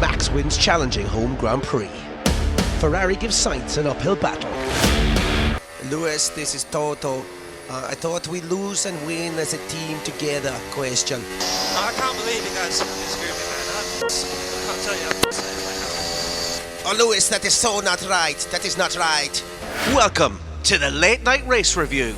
Max wins challenging home Grand Prix. Ferrari gives Sainz an uphill battle. Lewis, this is Toto. I thought we lose and win as a team together. Question. I can't believe you guys disagree with me, man. I can't tell you how upset I am. Oh, Lewis, that is so not right. That is not right. Welcome to the Late Night Race Review.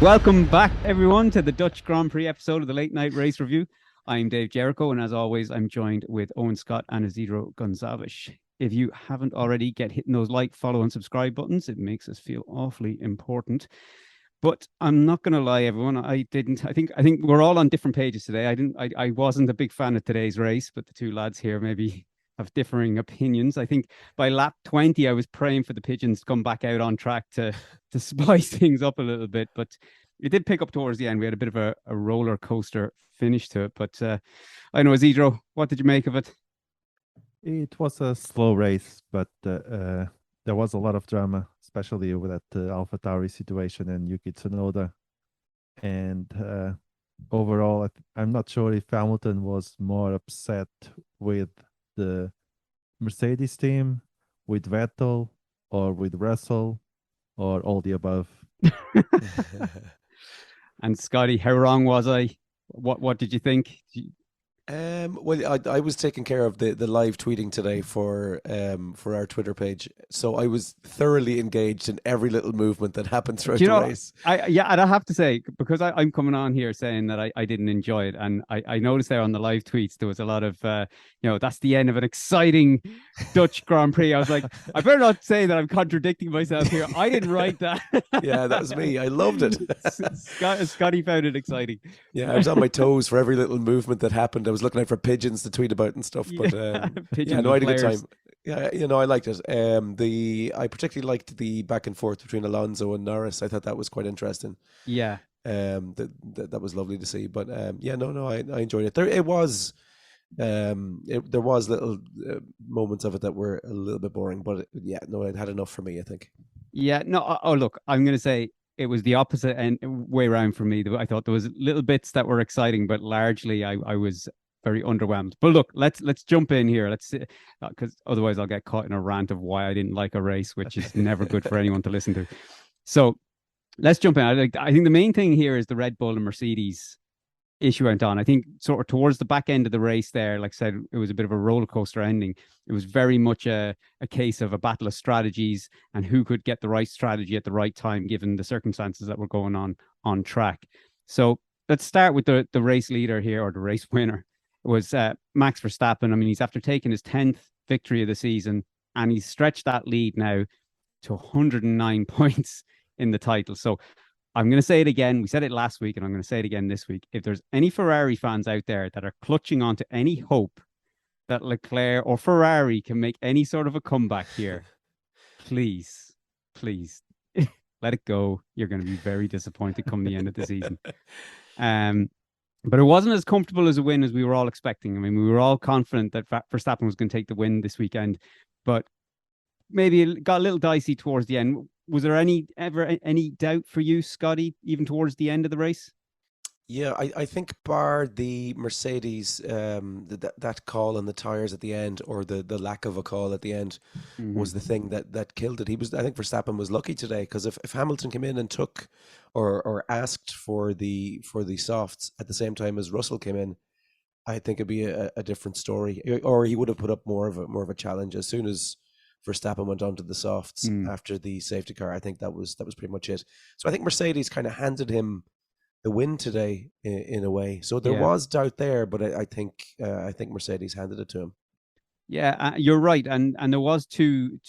Welcome back, everyone, to the Dutch Grand Prix episode of the Late Night Race Review. I'm Dave Jericho, and as always, I'm joined with Owen Scott and Isidro Gonzalez. If you haven't already, get hitting those like, follow, and subscribe buttons. It makes us feel awfully important. But I'm not going to lie, everyone. I think we're all on different pages today. I wasn't a big fan of today's race, but the two lads here maybe have differing opinions. I think by lap 20, I was praying for the pigeons to come back out on track to spice things up a little bit, but it did pick up towards the end. We had a bit of a roller coaster finish to it, but I know, Isidro, what did you make of it? It was a slow race, but there was a lot of drama, especially over that AlphaTauri situation and Yuki Tsunoda. And overall, I'm not sure if Hamilton was more upset with the Mercedes team, with Vettel, or with Russell, or all the above. And Scotty, how wrong was I? What did you think? Well, I was taking care of the live tweeting today for our Twitter page, so I was thoroughly engaged in every little movement that happened throughout the race. And I have to say, because I'm coming on here saying that I didn't enjoy it, and I noticed there on the live tweets there was a lot of that's the end of an exciting Dutch Grand Prix. I was like, I better not say that I'm contradicting myself here. I didn't write that. Yeah, that was me. I loved it. Scotty found it exciting. Yeah, I was on my toes for every little movement that happened. I was looking out for pigeons to tweet about and stuff, but I had a good time. Yeah, I liked it. I particularly liked the back and forth between Alonso and Norris. I thought that was quite interesting. Yeah. That was lovely to see. But I enjoyed it. There was little moments of it that were a little bit boring, but it had enough for me, I think. Yeah, no. Oh, look, I'm going to say it was the opposite way around for me. I thought there was little bits that were exciting, but largely I was very underwhelmed. But look, let's jump in here. Let's see, because otherwise I'll get caught in a rant of why I didn't like a race, which is never good for anyone to listen to. So let's jump in. I think the main thing here is the Red Bull and Mercedes issue went on. I think sort of towards the back end of the race there, like I said, it was a bit of a roller coaster ending. It was very much a case of a battle of strategies and who could get the right strategy at the right time, given the circumstances that were going on track. So let's start with the race leader here, or the race winner. It was Max Verstappen. I mean, he's after taking his 10th victory of the season, and he's stretched that lead now to 109 points in the title. So I'm going to say it again. We said it last week, and I'm going to say it again this week. If there's any Ferrari fans out there that are clutching onto any hope that Leclerc or Ferrari can make any sort of a comeback here, please let it go. You're going to be very disappointed come the end of the season. But it wasn't as comfortable as a win as we were all expecting. I mean, we were all confident that Verstappen was going to take the win this weekend, but maybe it got a little dicey towards the end. Was there ever any doubt for you, Scotty, even towards the end of the race? Yeah, I think bar the Mercedes, that call on the tires at the end, or the lack of a call at the end, was the thing that killed it. I think Verstappen was lucky today, because if Hamilton came in and took or asked for the softs at the same time as Russell came in, I think it'd be a different story, or he would have put up more of a challenge. As soon as Verstappen went on to the softs after the safety car, I think that was pretty much it. So I think Mercedes kind of handed him the win today in a way. So there was doubt there, but I think Mercedes handed it to him. Yeah, you're right. And there was two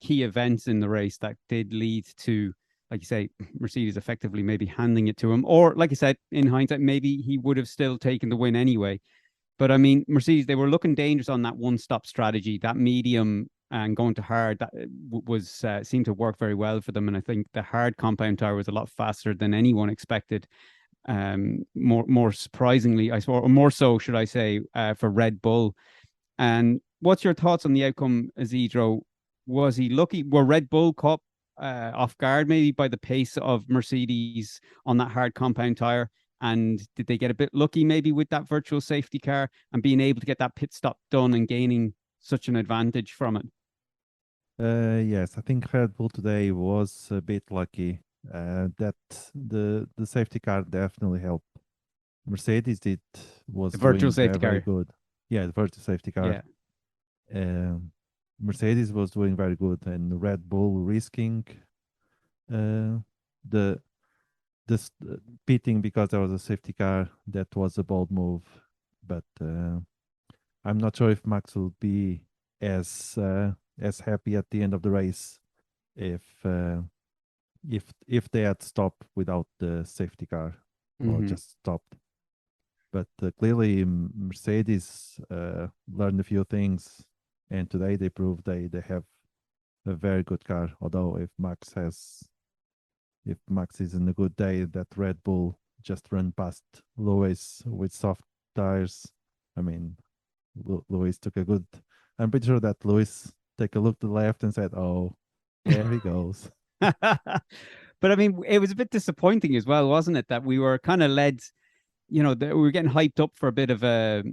key events in the race that did lead to, like you say, Mercedes effectively maybe handing it to him. Or, like I said, in hindsight, maybe he would have still taken the win anyway. But I mean, Mercedes, they were looking dangerous on that one-stop strategy, that medium and going to hard. That was seemed to work very well for them. And I think the hard compound tire was a lot faster than anyone expected. More surprisingly, I suppose, or more so, should I say, for Red Bull. And what's your thoughts on the outcome, Isidro? Was he lucky? Were Red Bull caught off guard maybe by the pace of Mercedes on that hard compound tire? And did they get a bit lucky maybe with that virtual safety car and being able to get that pit stop done and gaining such an advantage from it? Yes, I think Red Bull today was a bit lucky. That the safety car definitely helped. Mercedes was The virtual doing safety very car. good. Yeah, the virtual safety car. Yeah. Mercedes was doing very good, and Red Bull risking the pitting because there was a safety car. That was a bold move, but I'm not sure if Max will be as happy at the end of the race if they had stopped without the safety car or Mhm. just stopped. But clearly, Mercedes learned a few things, and today they proved they have a very good car. Although if Max is in a good day, that Red Bull just run past Lewis with soft tires. I mean, Lewis took a good. I'm pretty sure that Lewis take a look to the left and said, "Oh, there he goes." But I mean, it was a bit disappointing as well, wasn't it? That we were kind of led, we were getting hyped up for a bit of a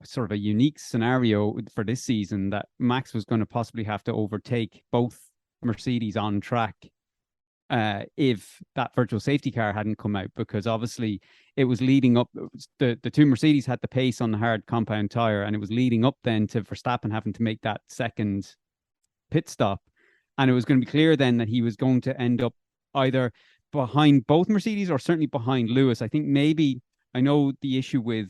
sort of a unique scenario for this season that Max was going to possibly have to overtake both Mercedes on track if that virtual safety car hadn't come out, because obviously it was leading up. The two Mercedes had the pace on the hard compound tire, and it was leading up then to Verstappen having to make that second pit stop. And it was going to be clear then that he was going to end up either behind both Mercedes or certainly behind Lewis. I think maybe, I know the issue with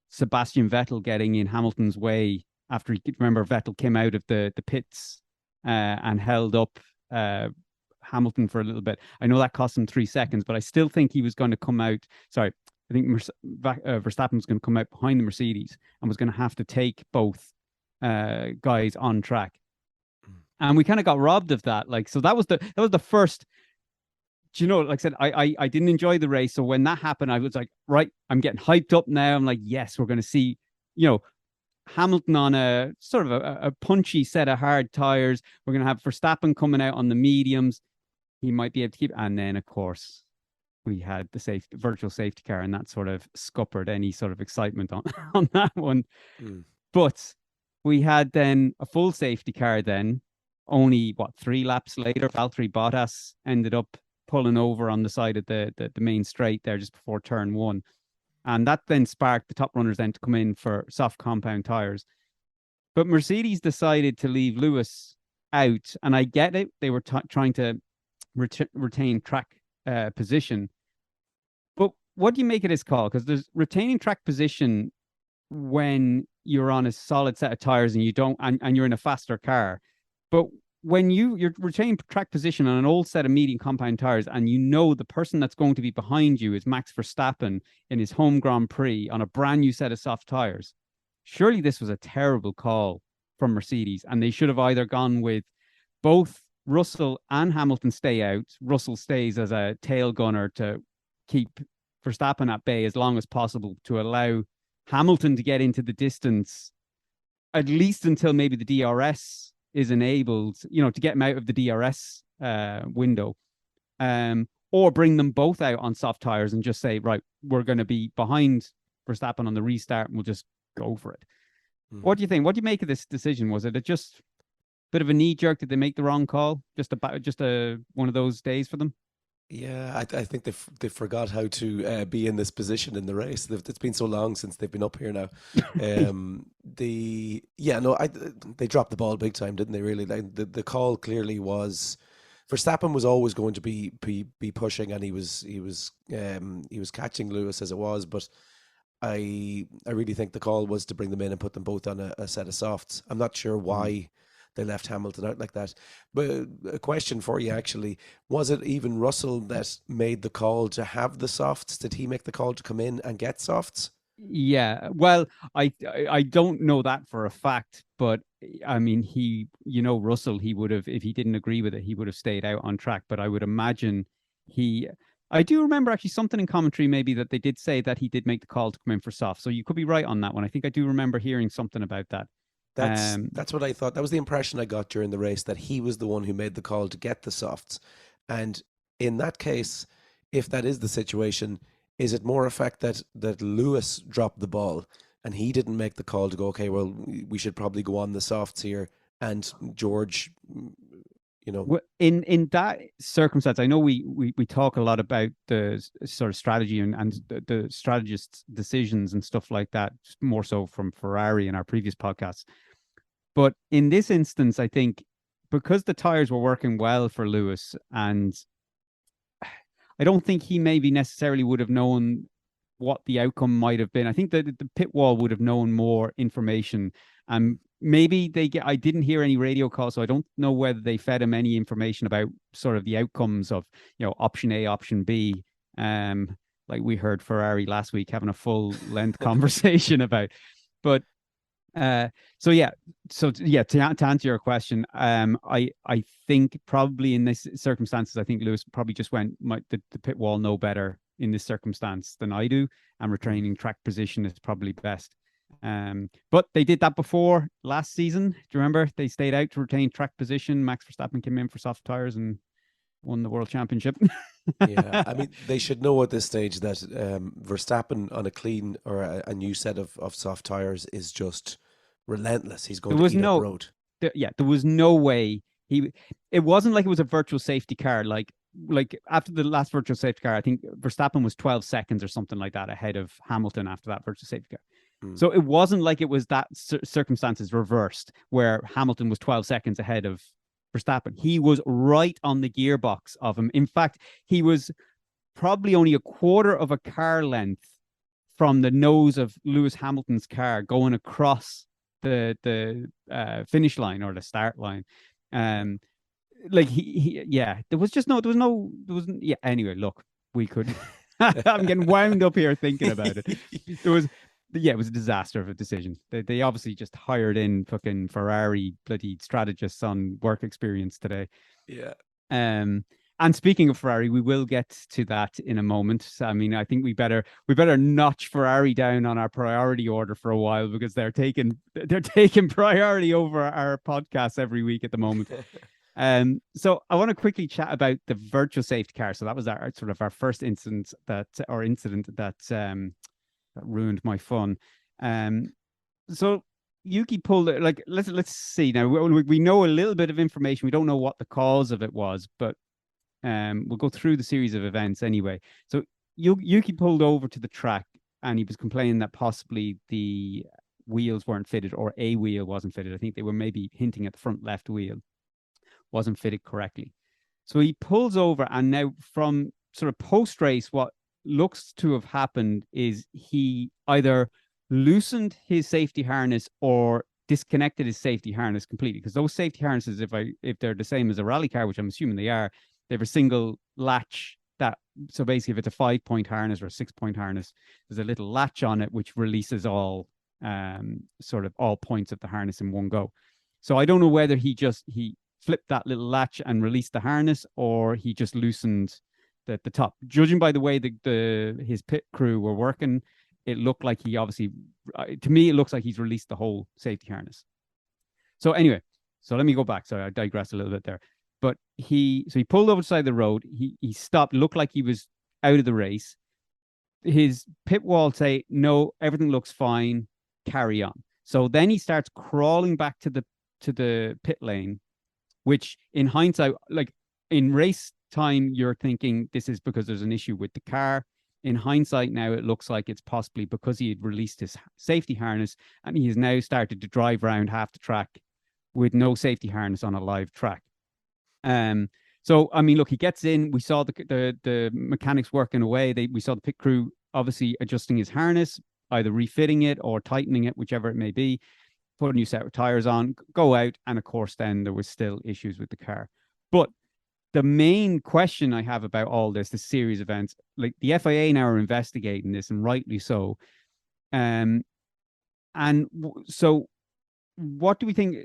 Sebastian Vettel getting in Hamilton's way after, remember, Vettel came out of the pits and held up Hamilton for a little bit. I know that cost him 3 seconds, but I still think he was going to come out. Sorry, I think Verstappen was going to come out behind the Mercedes and was going to have to take both guys on track. And we kind of got robbed of that. Like, so that was the first. Like I said, I didn't enjoy the race. So when that happened, I was like, right, I'm getting hyped up now. I'm like, yes, we're going to see, Hamilton on a sort of a punchy set of hard tires. We're going to have Verstappen coming out on the mediums. He might be able to keep. And then, of course, we had the virtual safety car, and that sort of scuppered any sort of excitement on that one. But we had then a full safety car then. Only 3 laps later, Valtteri Bottas ended up pulling over on the side of the main straight there just before turn 1. And that then sparked the top runners then to come in for soft compound tires. But Mercedes decided to leave Lewis out. And I get it. They were trying to retain track position. But what do you make of this call? Because there's retaining track position when you're on a solid set of tires and you don't, and you're in a faster car. But when you're retaining track position on an old set of medium compound tires, and the person that's going to be behind you is Max Verstappen in his home Grand Prix on a brand new set of soft tires, surely this was a terrible call from Mercedes, and they should have either gone with both Russell and Hamilton stay out. Russell stays as a tail gunner to keep Verstappen at bay as long as possible to allow Hamilton to get into the distance, at least until maybe the DRS is enabled, to get him out of the DRS window, or bring them both out on soft tires and just say, right, we're going to be behind Verstappen on the restart and we'll just go for it. What do you think? What do you make of this decision? Was it just a bit of a knee jerk? Did they make the wrong call? Just one of those days for them? Yeah, I think they forgot how to be in this position in the race. It's been so long since they've been up here now. They dropped the ball big time, didn't they? Really, the call clearly was Verstappen was always going to be pushing, and he was catching Lewis as it was. But I really think the call was to bring them in and put them both on a set of softs. I'm not sure why they left Hamilton out like that. But a question for you, actually. Was it even Russell that made the call to have the softs? Did he make the call to come in and get softs? Yeah, well, I don't know that for a fact, but I mean, Russell, he would have, if he didn't agree with it, he would have stayed out on track. But I would imagine I do remember actually something in commentary maybe that they did say that he did make the call to come in for soft. So you could be right on that one. I think I do remember hearing something about that. That's what I thought. That was the impression I got during the race, that he was the one who made the call to get the softs. And in that case, if that is the situation, is it more a fact that Lewis dropped the ball and he didn't make the call to go, okay, well, we should probably go on the softs here, and George, Well, in that circumstance, I know we talk a lot about the sort of strategy and the strategist's decisions and stuff like that, more so from Ferrari in our previous podcasts. But in this instance, I think because the tires were working well for Lewis, and I don't think he maybe necessarily would have known what the outcome might have been. I think that the pit wall would have known more information. Maybe I didn't hear any radio calls, so I don't know whether they fed him any information about sort of the outcomes of, option A, option B. Like we heard Ferrari last week having a full length conversation about. But to answer your question, I think probably in this circumstances, I think Lewis probably just went, the pit wall know better in this circumstance than I do, and retaining track position is probably best. But they did that before last season. Do you remember? They stayed out to retain track position. Max Verstappen came in for soft tires and won the world championship. Yeah, I mean, they should know at this stage that Verstappen on a clean or a new set of soft tires is just relentless. He's going to eat up road. There was no way it wasn't like it was a virtual safety car. Like after the last virtual safety car, I think Verstappen was 12 seconds or something like that ahead of Hamilton after that virtual safety car. So it wasn't like it was that circumstances reversed where Hamilton was 12 seconds ahead of Verstappen. He was right on the gearbox of him. In fact, he was probably only a quarter of a car length from the nose of Lewis Hamilton's car going across the finish line or the start line. There wasn't. Yeah. Anyway, look, we could. I'm getting wound up here thinking about it. It was a disaster of a decision. They obviously just hired in fucking Ferrari bloody strategists on work experience today. Yeah. And speaking of Ferrari, we will get to that in a moment. I mean, I think we better notch Ferrari down on our priority order for a while, because they're taking priority over our podcasts every week at the moment. So I want to quickly chat about the virtual safety car. So that was our first incident that ruined my fun. So Yuki pulled it. Like, let's see now. We know a little bit of information. We don't know what the cause of it was, but we'll go through the series of events anyway. So Yuki pulled over to the track and he was complaining that possibly the wheels weren't fitted, or a wheel wasn't fitted. I think they were maybe hinting at the front left wheel wasn't fitted correctly. So he pulls over, and now from sort of post-race, what looks to have happened is he either loosened his safety harness or disconnected his safety harness completely, because those safety harnesses, if they're the same as a rally car, which I'm assuming they are, they have a single latch. So basically, if it's a 5-point harness or a 6-point harness, there's a little latch on it which releases all points of the harness in one go. So I don't know whether he flipped that little latch and released the harness, or he just loosened the top. Judging by the way his pit crew were working, it looked like he obviously, to me, it looks like he's released the whole safety harness. So anyway, let me go back. Sorry, I digressed a little bit there. But he pulled over the side of the road. He stopped, looked like he was out of the race. His pit wall say, no, everything looks fine, carry on. So then he starts crawling back to the pit lane, which in hindsight, like in race time, you're thinking this is because there's an issue with the car. In hindsight now, it looks like it's possibly because he had released his safety harness and he has now started to drive around half the track with no safety harness on a live track. So, I mean, look, he gets in. We saw the mechanics working away. We saw the pit crew obviously adjusting his harness, either refitting it or tightening it, whichever it may be, put a new set of tires on, go out. And of course, then there was still issues with the car. But the main question I have about all this series of events, like the FIA now are investigating this, and rightly so. So what do we think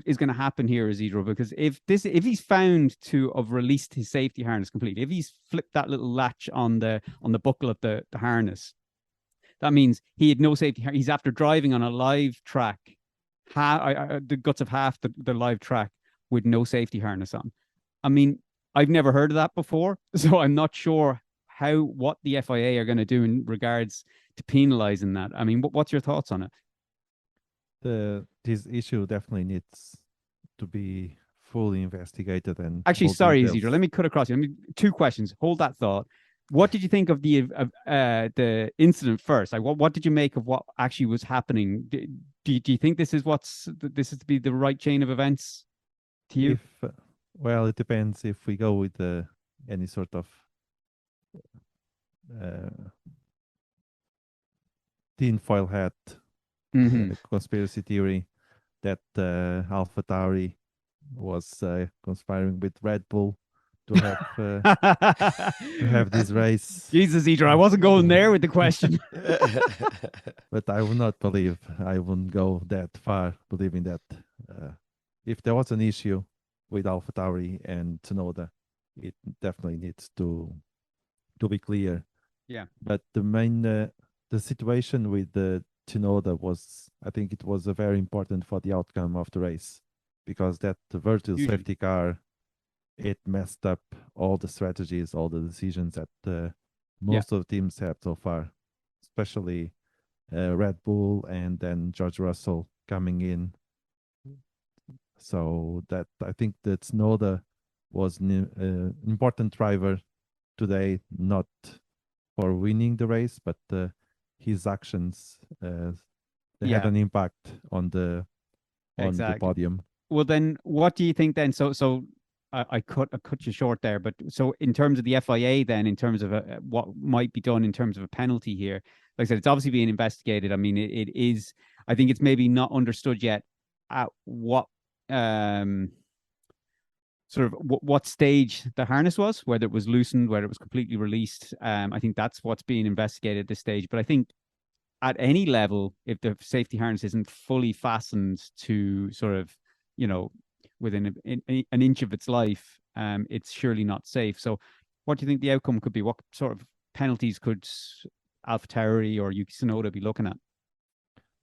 is going to happen here, Isidro? Because if he's found to have released his safety harness completely, if he's flipped that little latch on the buckle of the harness, that means he had no safety harness. He's after driving on a live track, the guts of half the live track with no safety harness on. I mean, I've never heard of that before, so I'm not sure what the FIA are going to do in regards to penalizing that. I mean, what's your thoughts on it? This issue definitely needs to be fully investigated. And actually, all sorry, details. Isidro, let me cut across you. Two questions. Hold that thought. What did you think of the incident first? Like, what did you make of what actually was happening? Do you think this is to be the right chain of events to you? Well, it depends if we go with any sort of tinfoil hat conspiracy theory that AlphaTauri was conspiring with Red Bull to have this race. Jesus, Idra, I wasn't going there with the question. But I would not believe, I wouldn't go that far believing that if there was an issue with AlphaTauri and Tsunoda, it definitely needs to be clear. Yeah. But the situation with the Tsunoda was, I think it was very important for the outcome of the race, because that virtual safety car, it messed up all the strategies, all the decisions that most of the teams had so far, especially Red Bull and then George Russell coming in. So that I think that Tsunoda was an important driver today, not for winning the race, but his actions they had an impact on the podium. Well, then, what do you think then? So I cut you short there, but so in terms of the FIA, then in terms of what might be done in terms of a penalty here, like I said, it's obviously being investigated. I mean, it is. I think it's maybe not understood yet at what what stage the harness was, whether it was loosened, whether it was completely released. I think that's what's being investigated at this stage. But I think at any level, if the safety harness isn't fully fastened to sort of, within an inch of its life, it's surely not safe. So what do you think the outcome could be? What sort of penalties could AlphaTauri or Yuki Tsunoda be looking at?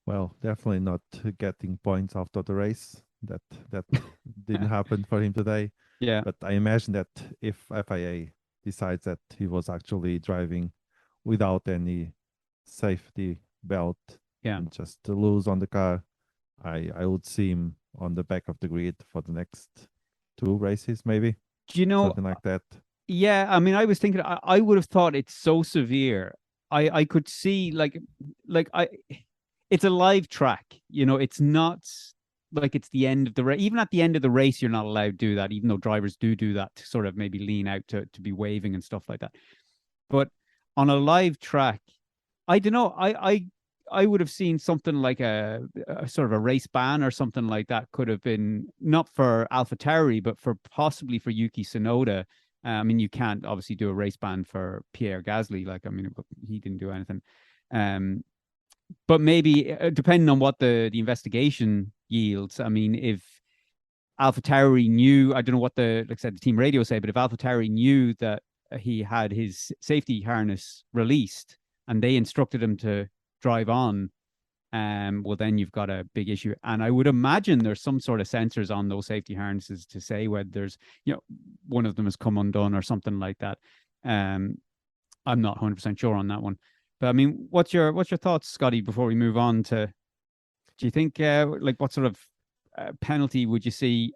Well, definitely not getting points after the race. That didn't happen for him today. Yeah. But I imagine that if FIA decides that he was actually driving without any safety belt and just to lose on the car, I would see him on the back of the grid for the next 2 races, maybe. Do you know something like that? Yeah, I mean, I was thinking, I would have thought it's so severe. I could see it's a live track, it's not like it's the end of the race. Even at the end of the race, you're not allowed to do that, even though drivers do that to sort of maybe lean out to be waving and stuff like that. But on a live track, I don't know. I would have seen something like a sort of a race ban or something like that could have been, not for AlphaTauri, but possibly for Yuki Tsunoda. I mean, you can't obviously do a race ban for Pierre Gasly. He didn't do anything. But maybe depending on what the investigation yields. I mean, if AlphaTauri knew, I don't know what the team radio say, but if AlphaTauri knew that he had his safety harness released and they instructed him to drive on, well, then you've got a big issue. And I would imagine there's some sort of sensors on those safety harnesses to say whether there's, one of them has come undone or something like that. I'm not 100% sure on that one. But I mean, what's your thoughts, Scotty, before we move on to, do you think, what sort of penalty would you see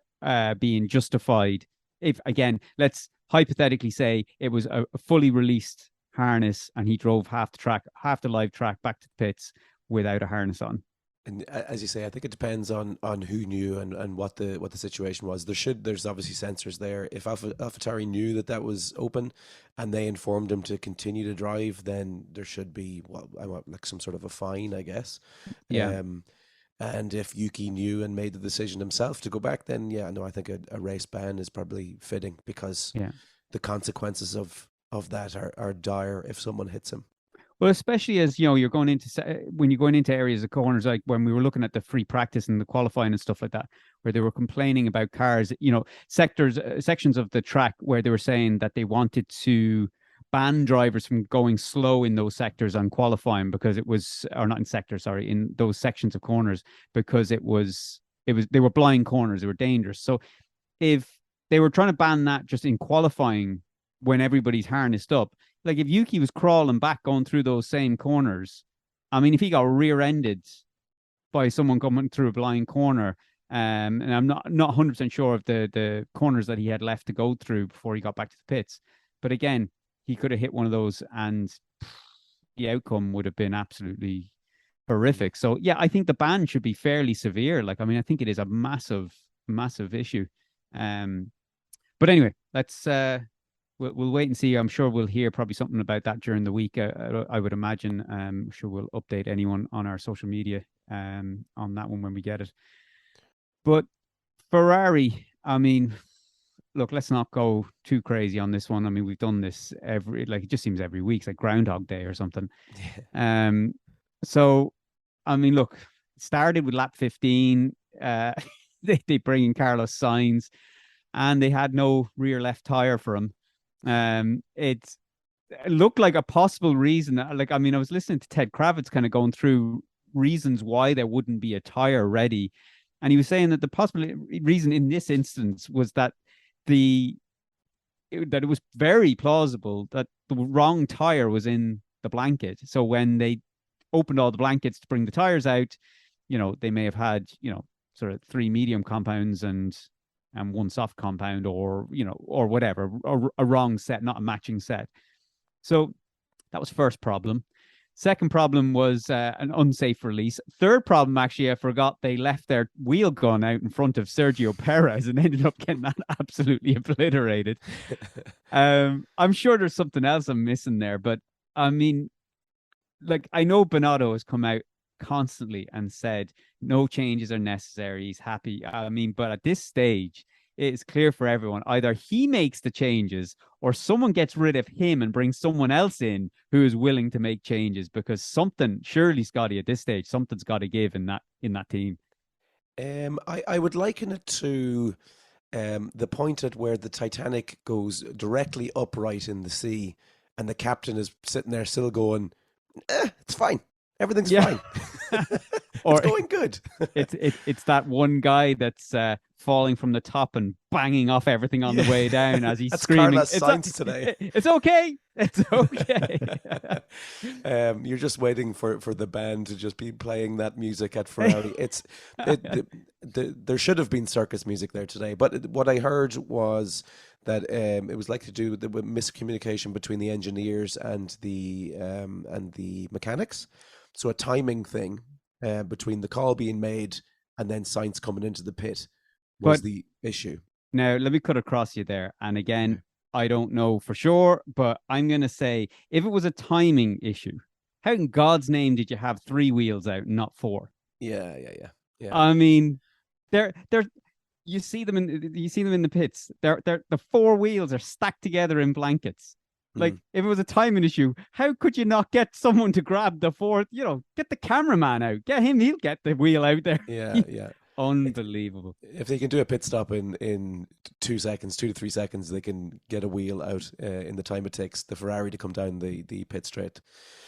being justified if, again, let's hypothetically say it was a fully released harness and he drove half the live track back to the pits without a harness on? And as you say, I think it depends on who knew and what the situation was. There's obviously sensors there. If AlphaTauri knew that was open and they informed him to continue to drive, then there should be some sort of a fine, I guess. Yeah. And if Yuki knew and made the decision himself to go back, then I think a race ban is probably fitting, because the consequences of that are dire if someone hits him. Well, especially as you're going into areas of corners, like when we were looking at the free practice and the qualifying and stuff like that, where they were complaining about cars, sections of the track where they were saying that they wanted to ban drivers from going slow in those sectors on qualifying because it was, or not in sectors, sorry, in those sections of corners, because they were blind corners, they were dangerous. So if they were trying to ban that just in qualifying when everybody's harnessed up, like if Yuki was crawling back going through those same corners, I mean, if he got rear-ended by someone coming through a blind corner, and I'm not 100% sure of the corners that he had left to go through before he got back to the pits. But again, he could have hit one of those and the outcome would have been absolutely horrific. So yeah, I think the ban should be fairly severe. Like, I mean, I think it is a massive, massive issue. But anyway, let's we'll wait and see. I'm sure we'll hear probably something about that during the week. I would imagine. I'm sure we'll update anyone on our social media on that one when we get it. But Ferrari, I mean, look, let's not go too crazy on this one. I mean, we've done this it just seems every week. It's like Groundhog Day or something. Yeah. So, I mean, look, it started with lap 15. They bring in Carlos Sainz, and they had no rear left tire for him. It looked like a possible reason. Like, I mean, I was listening to Ted Kravitz kind of going through reasons why there wouldn't be a tire ready. And he was saying that the possible reason in this instance was that it was very plausible that the wrong tire was in the blanket. So when they opened all the blankets to bring the tires out, they may have had, sort of 3 medium compounds and 1 soft compound, or whatever, a wrong set, not a matching set. So that was first problem. Second problem was an unsafe release. Third problem, actually, I forgot they left their wheel gun out in front of Sergio Perez and ended up getting that absolutely obliterated. I'm sure there's something else I'm missing there, but I mean, like, I know Binotto has come out constantly and said no changes are necessary. He's happy. I mean, but at this stage, it's clear for everyone, either he makes the changes or someone gets rid of him and brings someone else in who is willing to make changes, because something, surely, Scotty, at this stage, something's got to give in that team. I would liken it to the point at where the Titanic goes directly upright in the sea and the captain is sitting there still going, it's fine. Everything's fine. It's going good. it's that one guy that's falling from the top and banging off everything on the way down as he's screaming. Carlos Sainz today. It's okay. It's okay. You're just waiting for the band to just be playing that music at Ferrari. There should have been circus music there today, but what I heard was that it was likely to do with the miscommunication between the engineers and the mechanics. So a timing thing between the call being made and then Sainz coming into the pit was the issue. Now, let me cut across you there. And again, I don't know for sure, but I'm going to say, if it was a timing issue, how in God's name did you have 3 wheels out and not 4? Yeah. I mean, you see them in the pits. The 4 wheels are stacked together in blankets. Like, if it was a timing issue, how could you not get someone to grab the 4th? Get the cameraman out. Get him. He'll get the wheel out there. Yeah. Unbelievable. If they can do a pit stop in 2 seconds, 2 to 3 seconds, they can get a wheel out in the time it takes the Ferrari to come down the pit straight.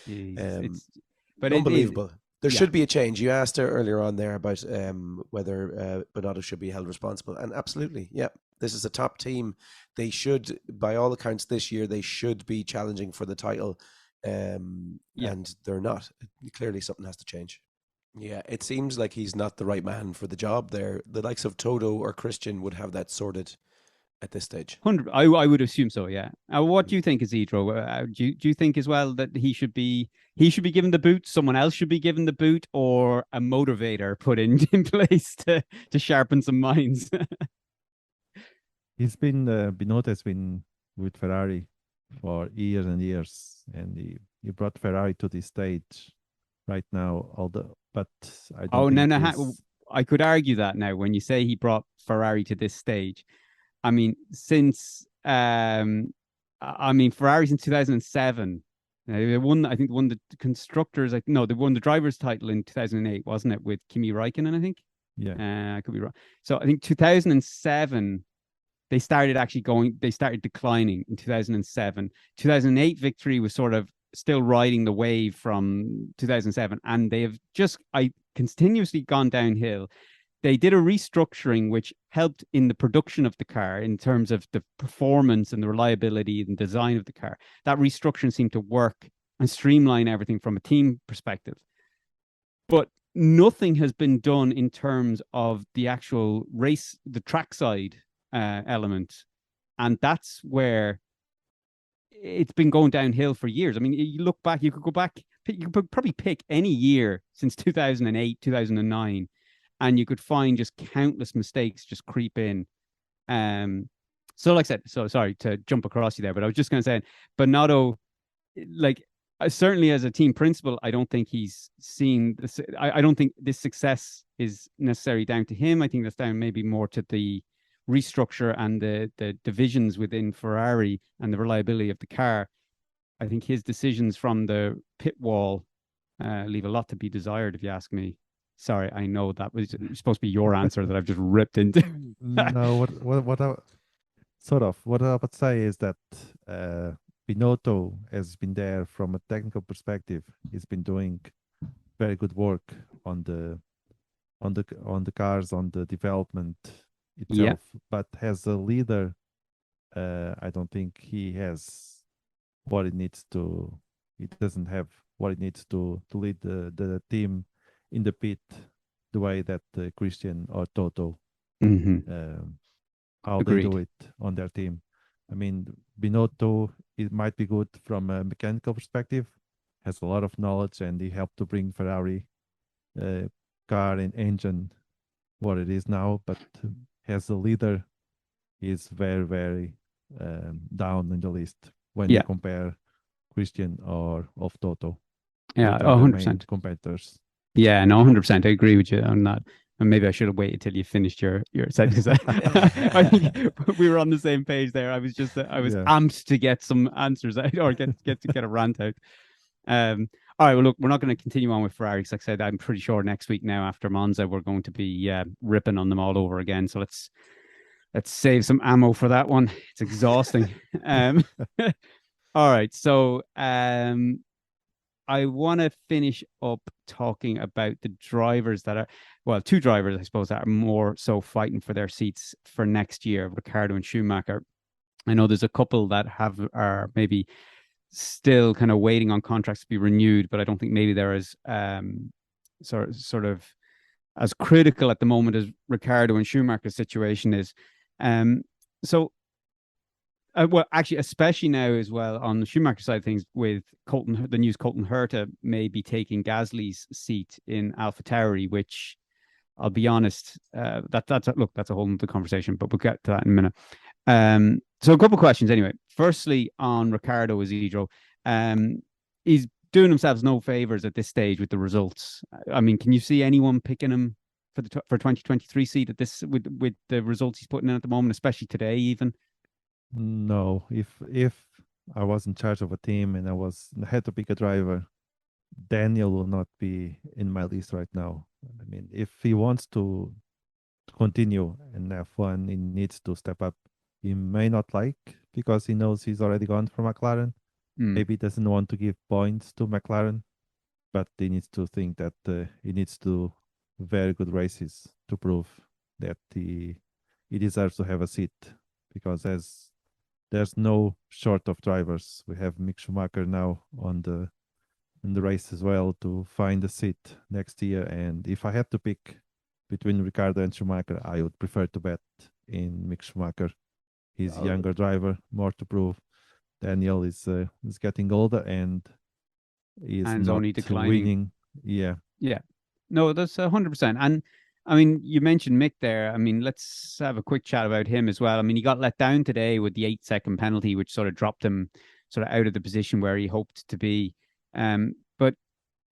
But unbelievable. There should be a change. You asked her earlier on there about whether Binotto should be held responsible. And absolutely, yeah. This is a top team. They should, by all accounts this year, they should be challenging for the title. And they're not. Clearly something has to change. Yeah, it seems like he's not the right man for the job there. The likes of Toto or Christian would have that sorted at this stage. 100. I would assume so, yeah. What do you think, Isidro? Do you think as well that he should be given the boot, someone else should be given the boot, or a motivator put in place to sharpen some minds? He's been Binotto has been with Ferrari for years and years, and he brought Ferrari to this stage right now. But I don't. I could argue that now. When you say he brought Ferrari to this stage, I mean, since Ferrari's in 2007. They won the constructors. They won the drivers' title in 2008, wasn't it, with Kimi Räikkönen? I think. Yeah. I could be wrong. So I think 2007. they started declining in 2007. 2008 victory was sort of still riding the wave from 2007, and they have continuously gone downhill. They did a restructuring which helped in the production of the car in terms of the performance and the reliability and design of the car. That restructuring seemed to work and streamline everything from a team perspective. But nothing has been done in terms of the actual race, the trackside element. And that's where it's been going downhill for years. I mean, you look back, you could probably pick any year since 2008, 2009, and you could find just countless mistakes just creep in. So like I said, so sorry to jump across you there, but I was just going to say, Binotto, like, certainly as a team principal, I don't think he's seen this. I don't think this success is necessarily down to him. I think that's down maybe more to the restructure and the divisions within Ferrari and the reliability of the car. I think his decisions from the pit wall leave a lot to be desired, if you ask me. Sorry, I know that was supposed to be your answer that I've just ripped into. No, what I would say is that Binotto has been there from a technical perspective. He's been doing very good work on the cars, on the development itself. But as a leader, I don't think he has what it needs to. He doesn't have what it needs to lead the team in the pit the way that Christian or Toto how Agreed. they do it on their team. I mean, Binotto, it might be good from a mechanical perspective, has a lot of knowledge, and he helped to bring Ferrari car and engine what it is now. But as a leader, he's very, very down in the list when you compare Christian or of Toto. Yeah, with other 100%. main competitors. Yeah, no, 100%. I agree with you on that. And maybe I should have waited till you finished your sentence. I think we were on the same page there. I was amped to get some answers out or get a rant out. All right, well, look, we're not going to continue on with Ferrari. Like I said, I'm pretty sure next week now after Monza, we're going to be ripping on them all over again. So let's save some ammo for that one. It's exhausting. All right, so I want to finish up talking about the drivers that are, well, two drivers, I suppose, that are more so fighting for their seats for next year, Ricciardo and Schumacher. I know there's a couple that are maybe still kind of waiting on contracts to be renewed, but I don't think maybe they're as sort of as critical at the moment as Ricciardo and Schumacher's situation is. Well, actually, especially now as well on the Schumacher side of things, with the news Colton Herta may be taking Gasly's seat in AlphaTauri, which I'll be honest, that's a whole other conversation, but we'll get to that in a minute. So a couple of questions anyway. Firstly, on Ricciardo Isidro, he's doing himself no favors at this stage with the results. I mean, can you see anyone picking him for 2023 seat at this with the results he's putting in at the moment, especially today even? No, if I was in charge of a team and I had to pick a driver, Daniel will not be in my list right now. I mean, if he wants to continue in F1, he needs to step up. He may not like because he knows he's already gone for McLaren. Maybe he doesn't want to give points to McLaren, but he needs to think that he needs to do very good races to prove that he deserves to have a seat, because there's no short of drivers. We have Mick Schumacher now in the race as well to find a seat next year. And if I have to pick between Ricciardo and Schumacher, I would prefer to bet in Mick Schumacher. He's a younger driver, more to prove. Daniel is getting older and is not only declining. Winning. Yeah. No, that's 100%. And I mean, you mentioned Mick there. I mean, let's have a quick chat about him as well. I mean, he got let down today with the 8-second penalty, which sort of dropped him sort of out of the position where he hoped to be. But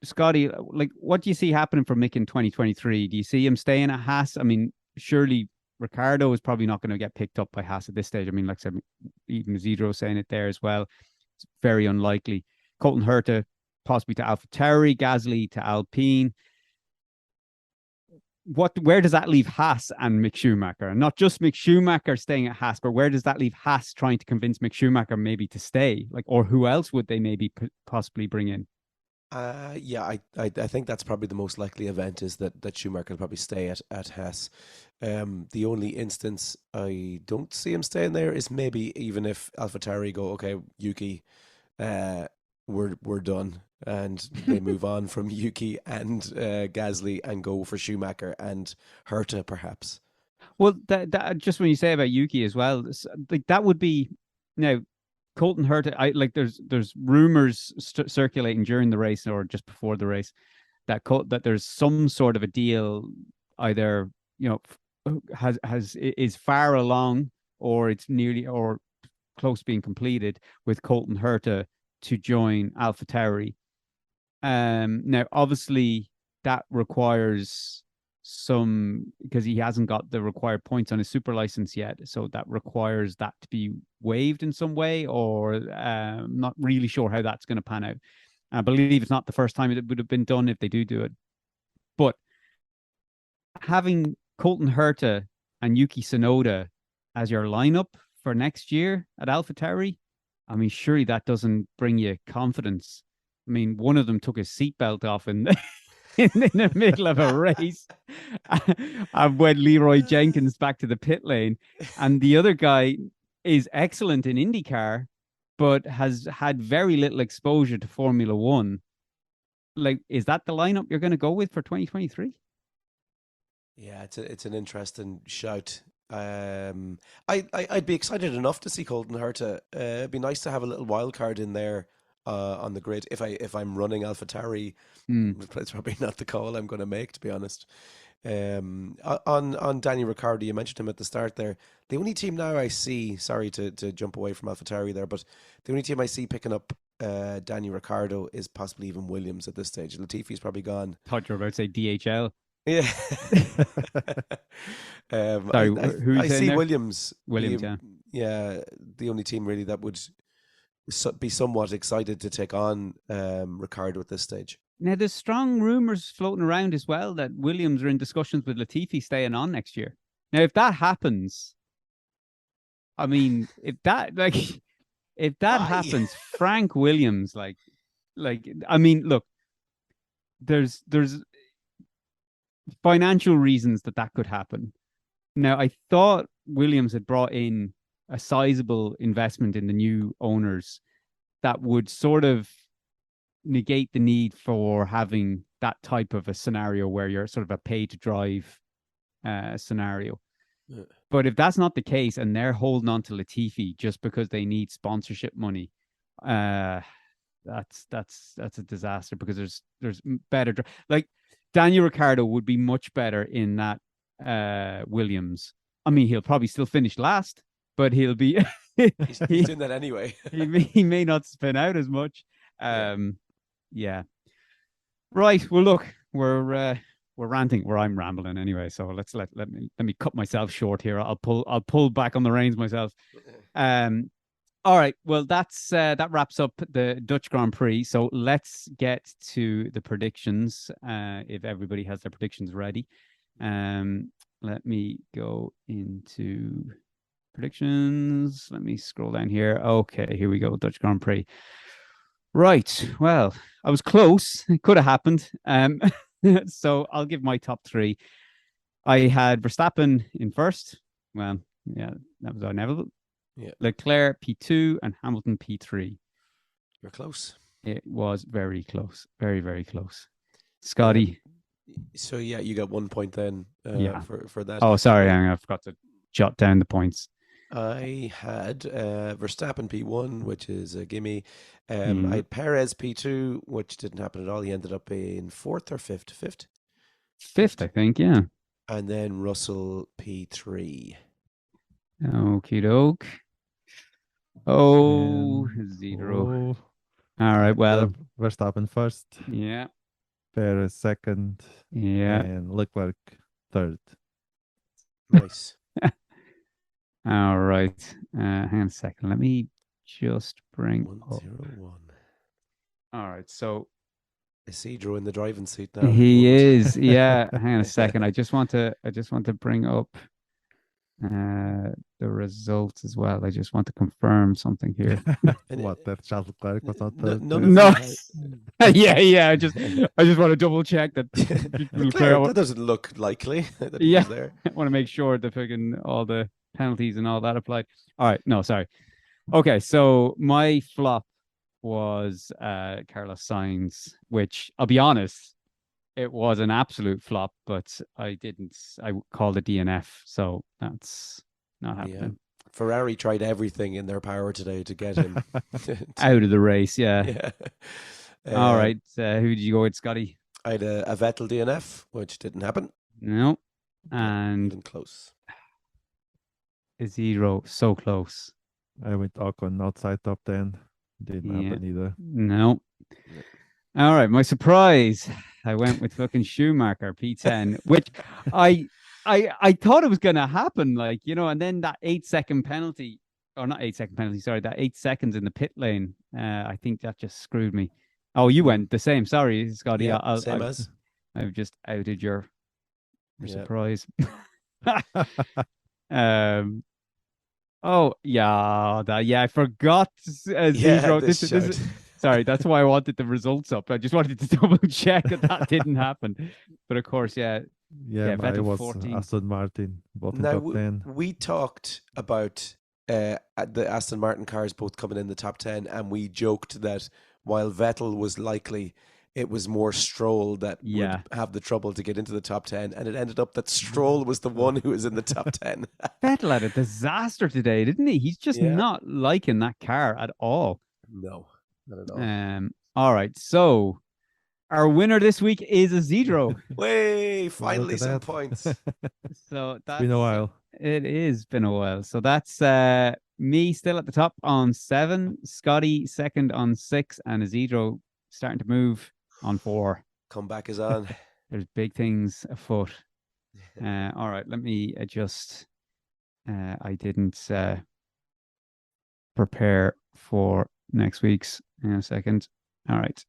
Scotty, like, what do you see happening for Mick in 2023? Do you see him staying at Haas? I mean, surely Ricciardo is probably not going to get picked up by Haas at this stage. I mean, like I said, even Isidro saying it there as well. It's very unlikely. Colton Herta possibly to AlphaTauri, Gasly to Alpine. where does that leave Haas and Mick Schumacher? And not just Mick Schumacher staying at Haas, but where does that leave Haas trying to convince Mick Schumacher maybe to stay? Like, or who else would they maybe possibly bring in? Yeah, I think that's probably the most likely event is that Schumacher will probably stay at Haas. The only instance I don't see him staying there is maybe even if AlphaTauri go, okay, Yuki, we're done, and they move on from Yuki and Gasly and go for Schumacher and Herta perhaps. Well, that just when you say about Yuki as well, like that would be now Colton Herta. I like there's rumors circulating during the race or just before the race that there's some sort of a deal, either is far along or it's nearly or close to being completed with Colton Herta to join AlphaTauri. Now obviously that requires some, because he hasn't got the required points on his super license yet, so that requires that to be waived in some way, or I'm not really sure how that's going to pan out. I believe it's not the first time it would have been done if they do it, but having Colton Herta and Yuki Tsunoda as your lineup for next year at AlphaTauri, I mean, surely that doesn't bring you confidence. I mean, one of them took his seatbelt off in the middle of a race and went Leroy Jenkins back to the pit lane. And the other guy is excellent in IndyCar, but has had very little exposure to Formula One. Like, is that the lineup you're going to go with for 2023? Yeah, it's an interesting shout. I'd be excited enough to see Colton Herta. It'd be nice to have a little wild card in there on the grid. If I'm running AlphaTauri, it's probably not the call I'm going to make, to be honest. On Danny Ricciardo, you mentioned him at the start there. The only team now I see, sorry to jump away from AlphaTauri there, but the only team I see picking up Danny Ricciardo is possibly even Williams at this stage. Latifi's probably gone. Thought you were about to say DHL. Yeah. Sorry, who I see there? Williams. Williams, Yeah, the only team really that would be somewhat excited to take on Ricciardo at this stage. Now, there's strong rumors floating around as well that Williams are in discussions with Latifi staying on next year. Now, if that happens, I mean, if that happens, Frank Williams, I mean, look, there's financial reasons that could happen. Now, I thought Williams had brought in a sizable investment in the new owners that would sort of negate the need for having that type of a scenario where you're sort of a pay to drive scenario. Yeah. But if that's not the case and they're holding on to Latifi just because they need sponsorship money, that's a disaster, because there's better, like Daniel Ricciardo would be much better in that Williams. I mean, he'll probably still finish last, but he'll be he's doing that anyway. he may not spin out as much. Yeah. Right. Well, look, we're ranting, where I'm rambling anyway. So let me cut myself short here. I'll pull back on the reins myself. All right. Well, that wraps up the Dutch Grand Prix. So let's get to the predictions. If everybody has their predictions ready, let me go into predictions. Let me scroll down here. Okay, here we go. Dutch Grand Prix. Right. Well, I was close. It could have happened. So I'll give my top three. I had Verstappen in first. Well, yeah, that was inevitable. Yeah. Leclerc P2 and Hamilton P3. You're close. It was very close. Very, very close. Scotty. So yeah, you got 1 point then for that. Oh, sorry, I forgot to jot down the points. I had Verstappen P1, which is a gimme. I had Perez P2, which didn't happen at all. He ended up in fourth or fifth? Fifth, I think, yeah. And then Russell P3. Okie doke. Oh, zero. All right, well. Verstappen first. Yeah. Perez second. Yeah. And Leclerc third. Nice. All right. Hang on a second. Let me just bring 101. All right. So Isidro in the driving seat now. He Moment. is. Yeah. Hang on a second. I just want to bring up the results as well. I just want to confirm something here. What, that Charles Leclerc was not None of No. them yeah. I just want to double check that. Leclerc, that doesn't look likely that he Yeah. was there. I want to make sure that fucking all the penalties and all that applied. All right. No, sorry. Okay. So my flop was Carlos Sainz, which I'll be honest, it was an absolute flop, but I called it DNF, so that's not happening. Ferrari tried everything in their power today to get him Out of the race. Yeah. Yeah. All right. Who did you go with, Scotty? I had a Vettel DNF, which didn't happen. No. Not And even close. Isidro, so close. I went Ocon outside top 10. Didn't happen either. No. All right, my surprise. I went with fucking Schumacher P10, which I thought it was gonna happen, like, you know, and then that 8-second penalty, or not 8-second penalty, sorry, that 8 seconds in the pit lane. I think that just screwed me. Oh, you went the same. Sorry, Scotty. Yeah, same as. I've just outed your Yeah. surprise. Oh yeah, I forgot. Zero. this This showed. is sorry. That's why I wanted the results up. I just wanted to double check that didn't happen. But of course, yeah, Yeah, Vettel it was 14. Aston Martin, both in Now, top 10. we talked about the Aston Martin cars both coming in the top 10, and we joked that while Vettel was likely, it was more Stroll that would have the trouble to get into the top 10, and it ended up that Stroll was the one who was in the top 10. Vettel had a disaster today, didn't he? He's just not liking that car at all. No, not at all. All right, so our winner this week is Isidro. Way, finally some that. points. So that's Been a while. It is been a while. So that's me still at the top on 7, Scotty second on 6, and Isidro starting to move on 4. Comeback is on. There's big things afoot. All right, let me adjust. I didn't prepare for next week's in a second. All right.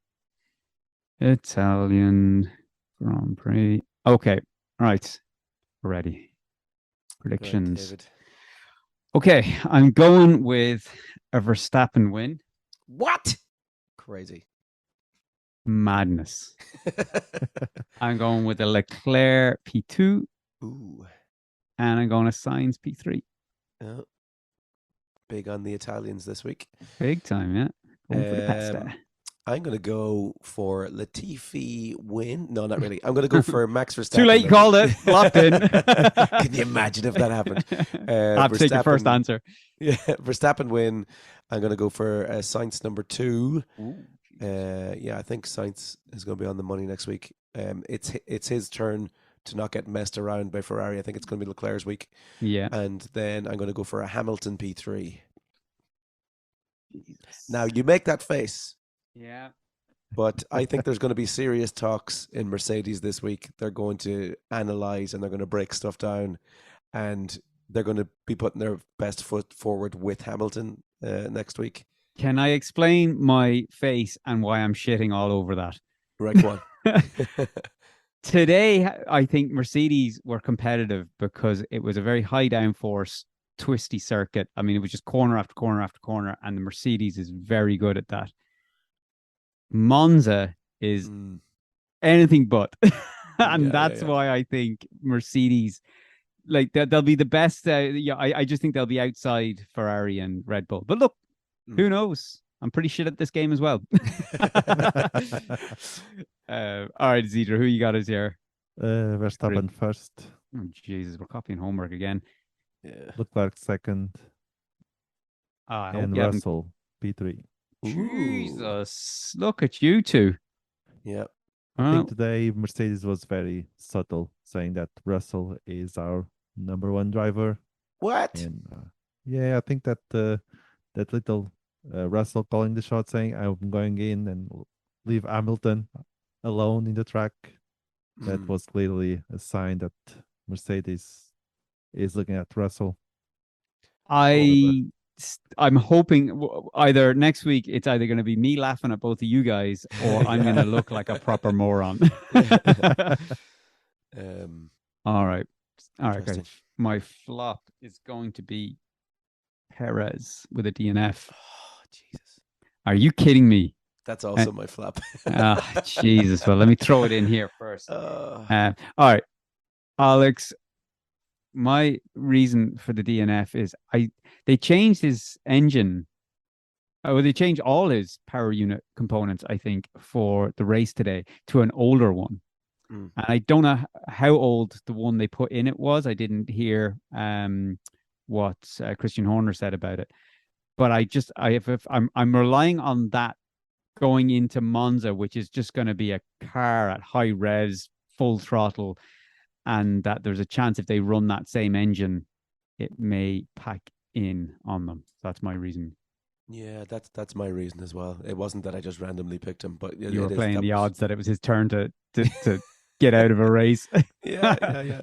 Italian Grand Prix. Okay. All right. We're ready. Predictions. David. Okay. I'm going with a Verstappen win. What? Crazy. Madness. I'm going with a Leclerc P2. Ooh. And I'm going to Sainz P3. Yeah. Big on the Italians this week. Big time, yeah. Going for the pasta. I'm going to go for Latifi win. No, not really. I'm going to go for Max Verstappen. Too late, called it. Locked in. Can you imagine if that happened? I have to take your first answer. Yeah, Verstappen win. I'm going to go for Sainz number 2. Yeah, I think Sainz is going to be on the money next week. It's his turn to not get messed around by Ferrari. I think it's going to be Leclerc's week. Yeah. And then I'm going to go for a Hamilton P3. Jesus. Now, you make that face. Yeah. But I think there's going to be serious talks in Mercedes this week. They're going to analyze and they're going to break stuff down. And they're going to be putting their best foot forward with Hamilton next week. Can I explain my face and why I'm shitting all over that? Right, go on. Today, I think Mercedes were competitive because it was a very high downforce, twisty circuit. I mean, it was just corner after corner after corner, and the Mercedes is very good at that. Monza is anything but. And that's why I think Mercedes, like, they'll be the best. I just think they'll be outside Ferrari and Red Bull. But look, who knows? I'm pretty shit at this game as well. All right, Zidra, who you got us here? Verstappen first. Oh, Jesus, we're copying homework again. Yeah. Leclerc second. And Russell P3. Jesus, look at you two. Yeah. I think today Mercedes was very subtle, saying that Russell is our number 1 driver. What? And yeah, I think that that little Russell calling the shot, saying I'm going in and leave Hamilton alone in the track. That was clearly a sign that Mercedes is looking at Russell. I I'm hoping either next week it's either going to be me laughing at both of you guys, or I'm going to look like a proper moron. All right, guys. Interesting. My flop is going to be Perez with a DNF. Oh, Jesus. Are you kidding me? That's also my flop. Jesus. Well, let me throw it in here first. All right, Alex. My reason for the DNF is they changed his engine. They changed all his power unit components, I think, for the race today to an older one. And I don't know how old the one they put in it was. I didn't hear what Christian Horner said about it. But I'm relying on that going into Monza, which is just going to be a car at high revs, full throttle. And that there's a chance if they run that same engine, it may pack in on them. That's my reason. Yeah, that's my reason as well. It wasn't that I just randomly picked him, but you were playing the odds that it was his turn to get out of a race. Yeah.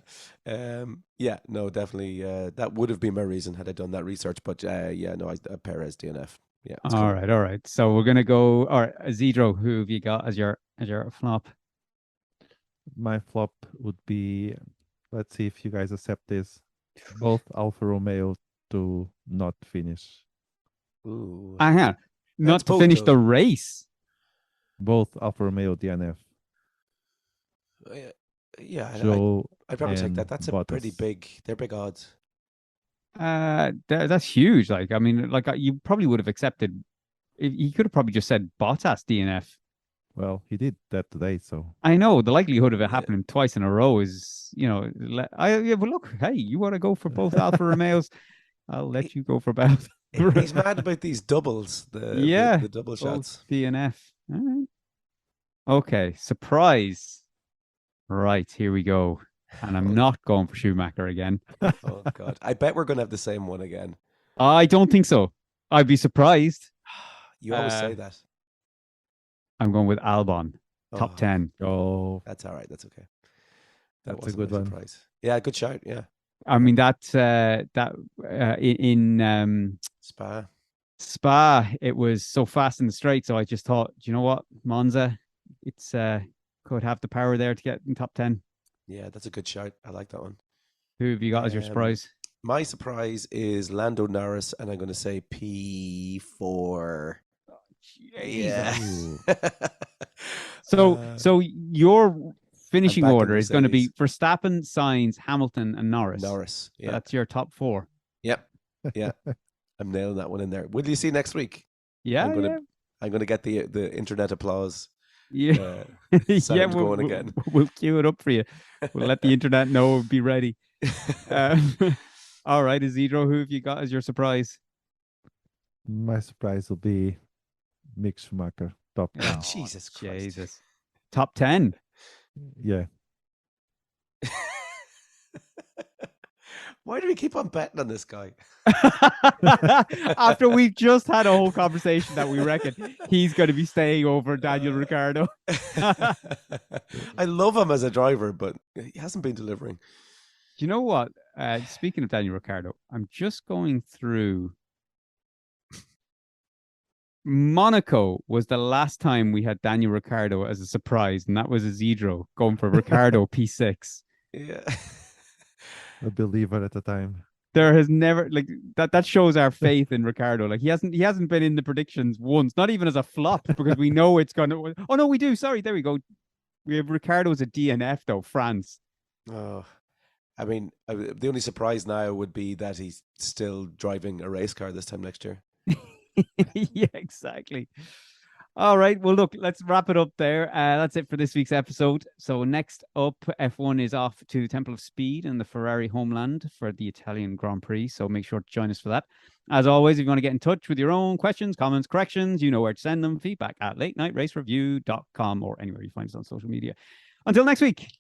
No, definitely. That would have been my reason had I done that research. But Perez DNF. Yeah. All right. So we're gonna go. All right, Zedro, who have you got as your flop? My flop would be, let's see if you guys accept this, both Alfa Romeo to not finish. Ooh. Not to finish the race. Both Alfa Romeo DNF. Yeah, Joe I'd probably take that. That's a Bottas. pretty big. They're big odds. That's huge. Like, I mean, like you probably would have accepted. He could have probably just said Bottas DNF. Well, he did that today, so I know the likelihood of it happening twice in a row is, but look, hey, you want to go for both Alfa Romeos? I'll let you go for both. He's mad about these doubles. The double shots. DNF. All right. Okay, surprise. Right, here we go. And I'm not going for Schumacher again. Oh God, I bet we're gonna have the same one again. I don't think so. I'd be surprised. You always say that. I'm going with Albon, top 10. oh, That's all right. That's okay. that's a good one. Surprise. Yeah, good shout. Yeah. I mean in Spa, it was so fast in the straight. So I just thought, you know what, Monza, it's could have the power there to get in top 10. Yeah, that's a good shout. I like that one. Who have you got as your surprise? My surprise is Lando Norris, and I'm going to say P4. Yeah. So your finishing back in order is going to be Mercedes. Verstappen, Sainz, Hamilton, and Norris. Norris. Yeah. That's your top 4. Yep. Yeah. I'm nailing that one in there. Will you see next week? Yeah. I'm gonna get the internet applause. Yeah. Sound going again. We'll queue it up for you. We'll let the internet know. Be ready. All right, Isidro, who have you got as your surprise? My surprise will be Mick Schumacher, top 10. Oh, Jesus Christ. Jesus. Top 10. Yeah. Why do we keep on betting on this guy? After we've just had a whole conversation that we reckon he's going to be staying over Daniel Ricciardo. I love him as a driver, but he hasn't been delivering. Do you know what? Speaking of Daniel Ricciardo, I'm just going through. Monaco was the last time we had Daniel Ricciardo as a surprise, and that was Isidro going for Ricciardo P6. Yeah. A believer at the time. There has never that shows our faith in Ricciardo. Like he hasn't been in the predictions once, not even as a flop, because we know it's gonna. Oh no, we do. Sorry, there we go. We have Ricciardo as a DNF though, France. Oh, I mean, the only surprise now would be that he's still driving a race car this time next year. Yeah, exactly. All right. Well, look, let's wrap it up there. That's it for this week's episode. So next up, F1 is off to Temple of Speed in the Ferrari homeland for the Italian Grand Prix. So make sure to join us for that. As always, if you want to get in touch with your own questions, comments, corrections, you know where to send them. Feedback at latenightracereview.com or anywhere you find us on social media. Until next week.